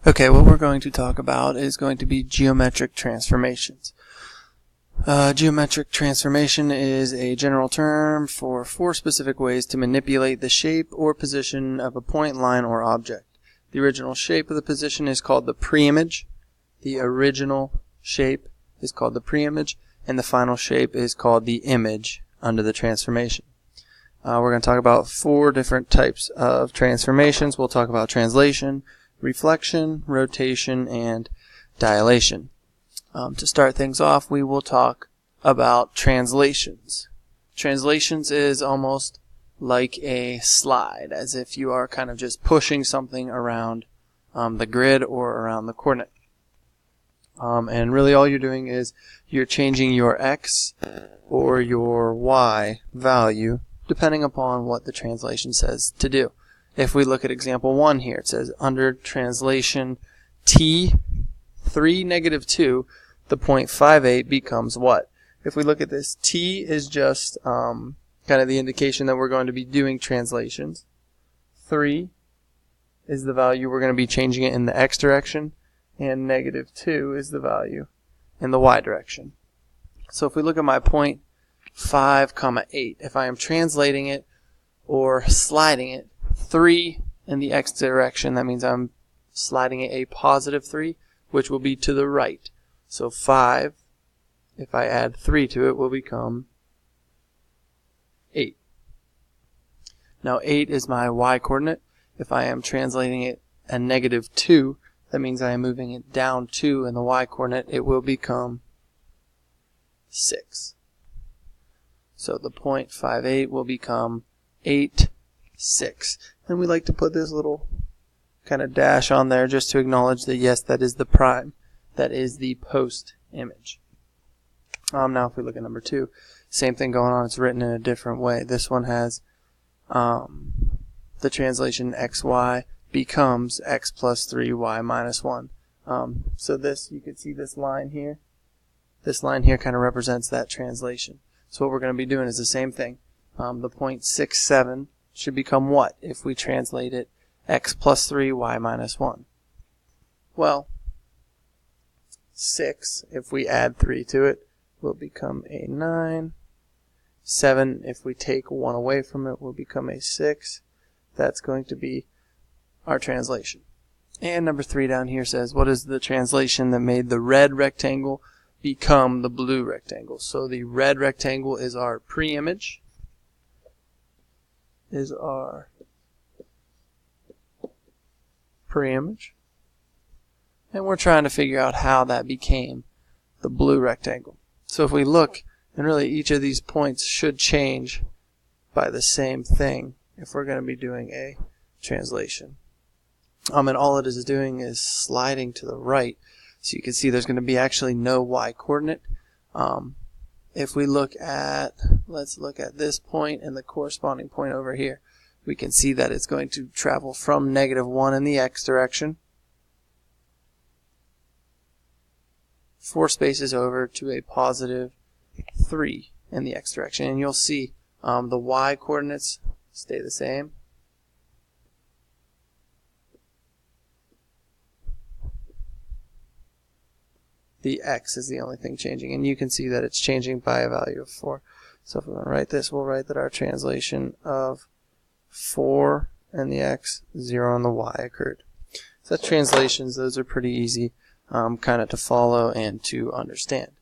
Okay, what we're going to talk about is going to be geometric transformations. Geometric transformation is a general term for 4 specific ways to manipulate the shape or position of a point, line, or object. The original shape of the position is called the preimage. The original shape is called the preimage, and the final shape is called the image under the transformation. We're going to talk about 4 different types of transformations. We'll talk about translation, reflection, rotation, and dilation. To start things off, we will talk about translations. Translations is almost like a slide, as if you are kind of just pushing something around the grid or around the coordinate. And really all you're doing is you're changing your x or your y value depending upon what the translation says to do. If we look at example 1 here, it says under translation t 3 negative 2, the point 58 becomes what? If we look at this, t is just kind of the indication that we're going to be doing translations. 3 is the value we're going to be changing it in the x direction, and negative 2 is the value in the y direction. So if we look at my point 5, 8, if I am translating it or sliding it 3 in the x direction, that means I'm sliding it a positive 3, which will be to the right. So 5, if I add 3 to it, will become 8. Now 8 is my y coordinate. If I am translating it a negative 2, that means I am moving it down 2 in the y coordinate. It will become 6. So the point 58 will become 8, 6. And we like to put this little kind of dash on there just to acknowledge that yes, that is the prime. That is the post image. Now if we look at number 2, same thing going on. It's written in a different way. This one has the translation xy becomes x plus 3y minus 1. So this, you can see this line here. This line here kind of represents that translation. So what we're going to be doing is the same thing. The point 67 should become what if we translate it x plus 3, y minus 1? Well, 6, if we add 3 to it, will become a 9. 7, if we take 1 away from it, will become a 6. That's going to be our translation. And number 3 down here says, what is the translation that made the red rectangle become the blue rectangle? So the red rectangle is our preimage. And we're trying to figure out how that became the blue rectangle. So if we look, and really each of these points should change by the same thing if we're going to be doing a translation. And all it is doing is sliding to the right. So you can see there's going to be actually no y coordinate. If we look at, let's look at this point and the corresponding point over here. We can see that it's going to travel from negative 1 in the x direction 4 spaces over to a positive 3 in the x direction. And you'll see the y coordinates stay the same. The x is the only thing changing, and you can see that it's changing by a value of 4. So if we want to write this, we'll write that our translation of 4 and the x, 0 and the y occurred. So that's translations. Those are pretty easy kind of to follow and to understand.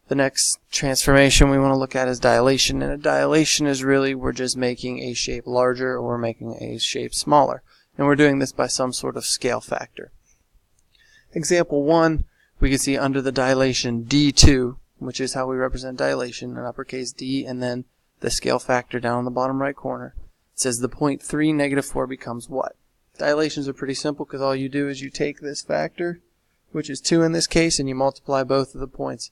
The next transformation we want to look at is dilation, and a dilation is really we're just making a shape larger or we're making a shape smaller, and we're doing this by some sort of scale factor. Example 1, we can see under the dilation D2, which is how we represent dilation, an uppercase D and then the scale factor down in the bottom right corner. It says the point 3 negative 4 becomes what? Dilations are pretty simple because all you do is you take this factor, which is 2 in this case, and you multiply both of the points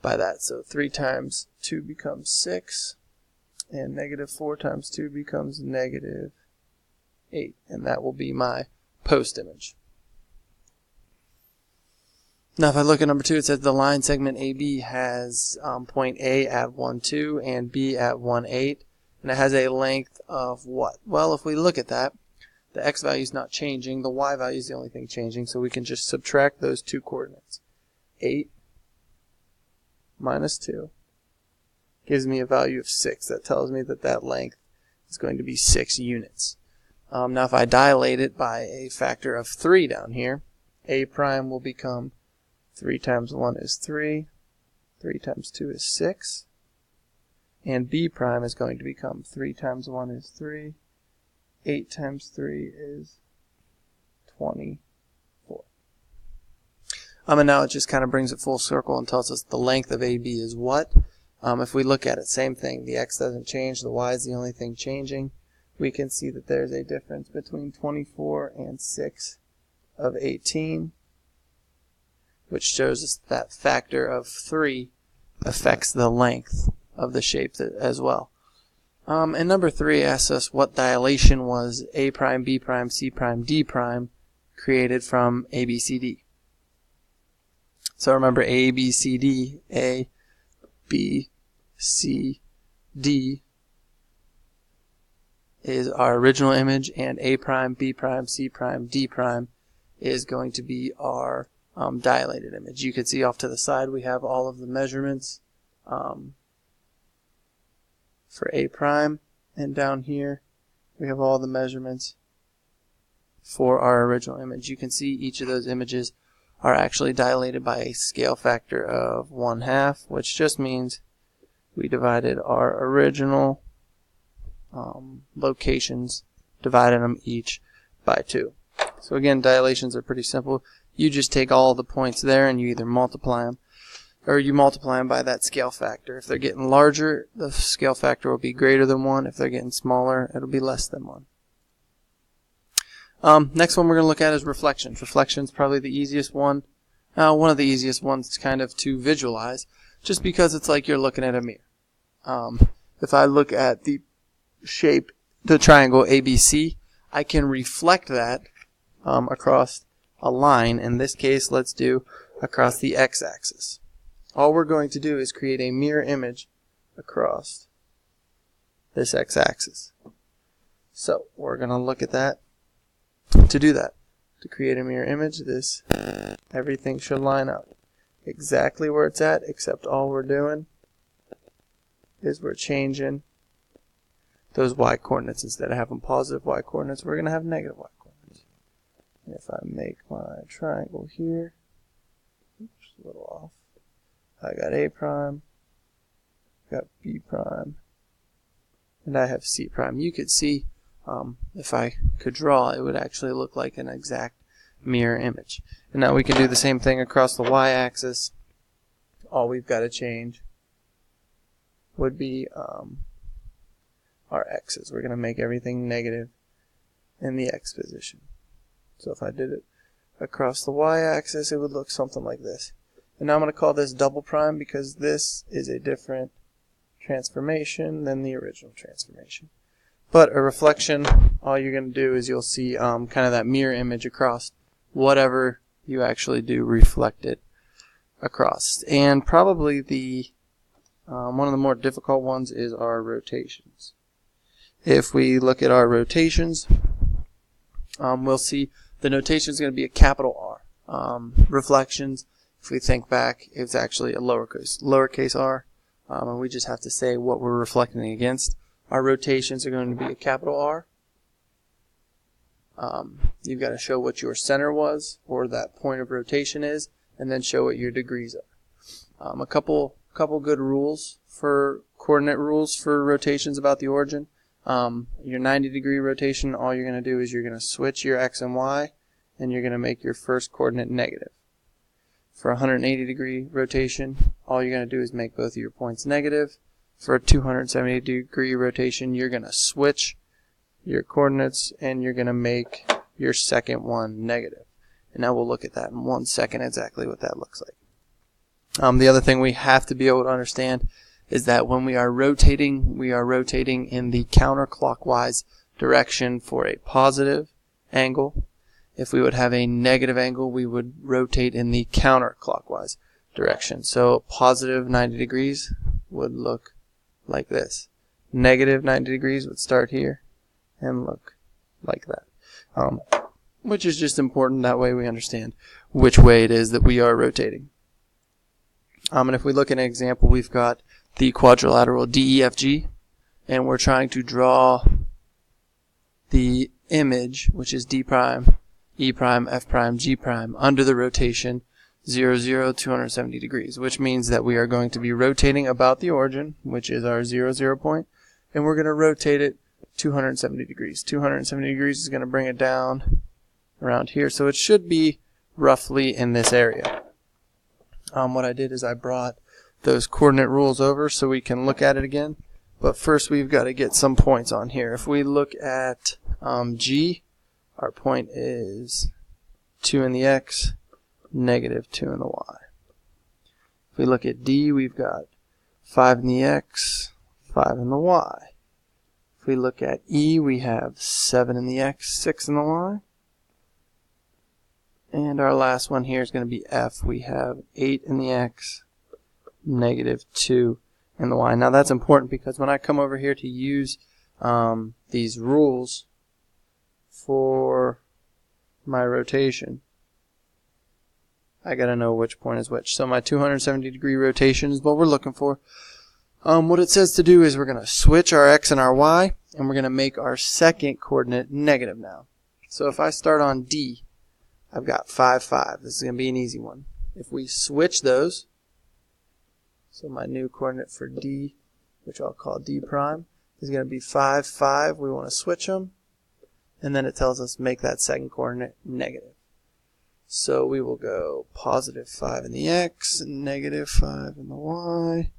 by that. So 3 times 2 becomes 6, and negative 4 times 2 becomes negative 8, and that will be my post image. Now if I look at number 2, it says the line segment AB has point A at 1, 2 and B at 1, 8, and it has a length of what? Well, if we look at that, The x value is not changing. The y value is the only thing changing, so we can just subtract those two coordinates. 8 minus 2 gives me a value of 6. That tells me that that length is going to be 6 units. Now if I dilate it by a factor of 3 down here, a prime will become 3 times 1 is 3, 3 times 2 is 6, and b prime is going to become 3 times 1 is 3, 8 times 3 is 24. And now it just kind of brings it full circle and tells us the length of AB is what. If we look at it, same thing. The x doesn't change. The y is the only thing changing. We can see that there's a difference between 24 and 6 of 18, which shows us that factor of 3 affects the length of the shape as well. And number 3 asks us what dilation was A prime, B prime, C prime, D prime created from ABCD. So remember ABCD, A, B, C, D is our original image, and A prime, B prime, C prime, D prime is going to be our dilated image. You can see off to the side we have all of the measurements for A prime, and down here we have all the measurements for our original image. You can see each of those images are actually dilated by a scale factor of 1/2, which just means we divided our original locations, divided them each by 2. So again, dilations are pretty simple. You just take all the points there and you either multiply them, or you multiply them by that scale factor. If they're getting larger, the scale factor will be greater than 1. If they're getting smaller, it'll be less than 1. Next one we're going to look at is reflections. Reflections probably the easiest one. One of the easiest ones kind of to visualize, just because it's like you're looking at a mirror. If I look at the shape, the triangle ABC, I can reflect that across a line. In this case, let's do across the x-axis. All we're going to do is create a mirror image across this x-axis. So we're going to look at that. To do that, to create a mirror image, everything should line up exactly where it's at, except all we're doing is we're changing those y coordinates. Instead of having positive y coordinates, we're going to have negative y coordinates. And if I make my triangle here, oops, a little off, I got A prime, got B prime, and I have C prime. You could see, if I could draw, it would actually look like an exact mirror image. And now we can do the same thing across the y-axis. All we've got to change would be our x's. We're going to make everything negative in the x position. So if I did it across the y-axis, it would look something like this. And now I'm going to call this double prime because this is a different transformation than the original transformation. But a reflection, all you're going to do is you'll see kind of that mirror image across whatever you actually do reflect it across. And probably the one of the more difficult ones is our rotations. If we look at our rotations, we'll see the notation is going to be a capital R. Reflections, if we think back, it's actually a lowercase r, and we just have to say what we're reflecting against. Our rotations are going to be a capital R. You've got to show what your center was, or that point of rotation is, and then show what your degrees are. A couple good rules for coordinate rules for rotations about the origin. Your 90-degree rotation, all you're going to do is you're going to switch your x and y, and you're going to make your first coordinate negative. For a 180-degree rotation, all you're going to do is make both of your points negative. For a 270-degree rotation, you're going to switch your coordinates and you're going to make your second one negative. And now we'll look at that in 1 second, exactly what that looks like. The other thing we have to be able to understand is that when we are rotating in the counterclockwise direction for a positive angle. If we would have a negative angle, we would rotate in the counterclockwise direction. So positive 90 degrees would look like this. Negative 90 degrees would start here and look like that. which is just important. That way we understand which way it is that we are rotating. And if we look at an example, we've got the quadrilateral DEFG, and we're trying to draw the image, which is D prime, E prime, F prime, G prime, under the rotation 0, 0, 270 degrees, which means that we are going to be rotating about the origin, which is our 0, 0 point, and we're going to rotate it 270 degrees. 270 degrees is going to bring it down around here, so it should be roughly in this area. What I did is I brought those coordinate rules over so we can look at it again, but first we've got to get some points on here. If we look at G, our point is 2 in the X, negative 2 in the Y. If we look at D, we've got 5 in the X, 5 in the Y. If we look at E, we have 7 in the X, 6 in the Y. And our last one here is going to be F. We have 8 in the X, negative 2 in the Y. Now that's important because when I come over here to use these rules for my rotation, I got to know which point is which. So my 270 degree rotation is what we're looking for. What it says to do is we're going to switch our X and our Y, and we're going to make our second coordinate negative now. So if I start on D, I've got 5, 5. This is going to be an easy one. If we switch those, so my new coordinate for D, which I'll call D prime, is going to be 5, 5. We want to switch them, and then it tells us make that second coordinate negative. So we will go positive 5 in the X, negative 5 in the Y,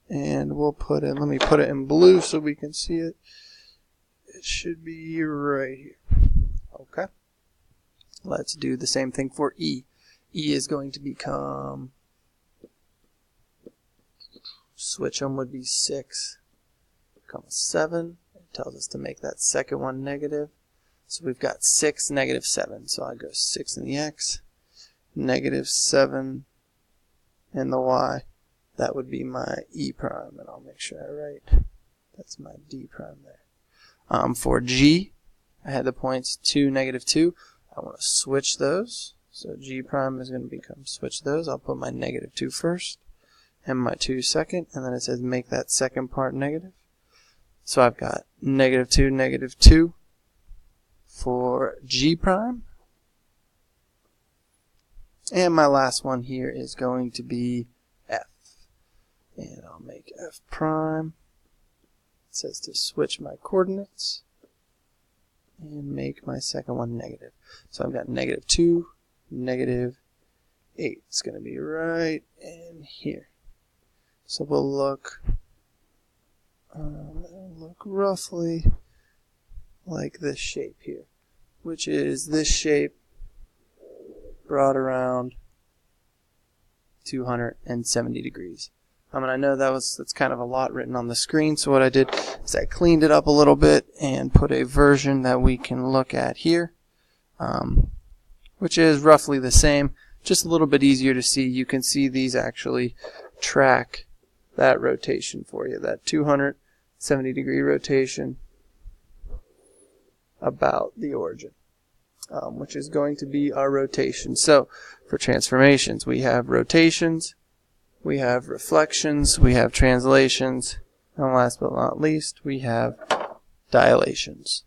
and we'll put in, let me put it in blue so we can see it. It should be right here. Okay. Let's do the same thing for E. E is going to become, switch them would be 6, become 7. It tells us to make that second one negative. So we've got 6, negative 7. So I go 6 in the X, negative 7 in the Y. That would be my E prime, and I'll make sure I write, that's my D prime there. For G, I had the points 2, negative 2. I want to switch those. So G prime is going to become switch those. I'll put my negative 2 first and my 2 second, and then it says make that second part negative. So I've got negative 2, negative 2 for G prime. And my last one here is going to be F. And I'll make F prime. It says to switch my coordinates and make my second one negative. So I've got negative 2, negative 8. It's going to be right in here. So we'll look roughly like this shape here, which is this shape brought around 270 degrees. And I know that's kind of a lot written on the screen, so what I did is I cleaned it up a little bit and put a version that we can look at here, which is roughly the same, just a little bit easier to see. You can see these actually track that rotation for you, that 270 degree rotation about the origin, which is going to be our rotation. So for transformations, we have rotations, we have reflections, we have translations, and last but not least, we have dilations.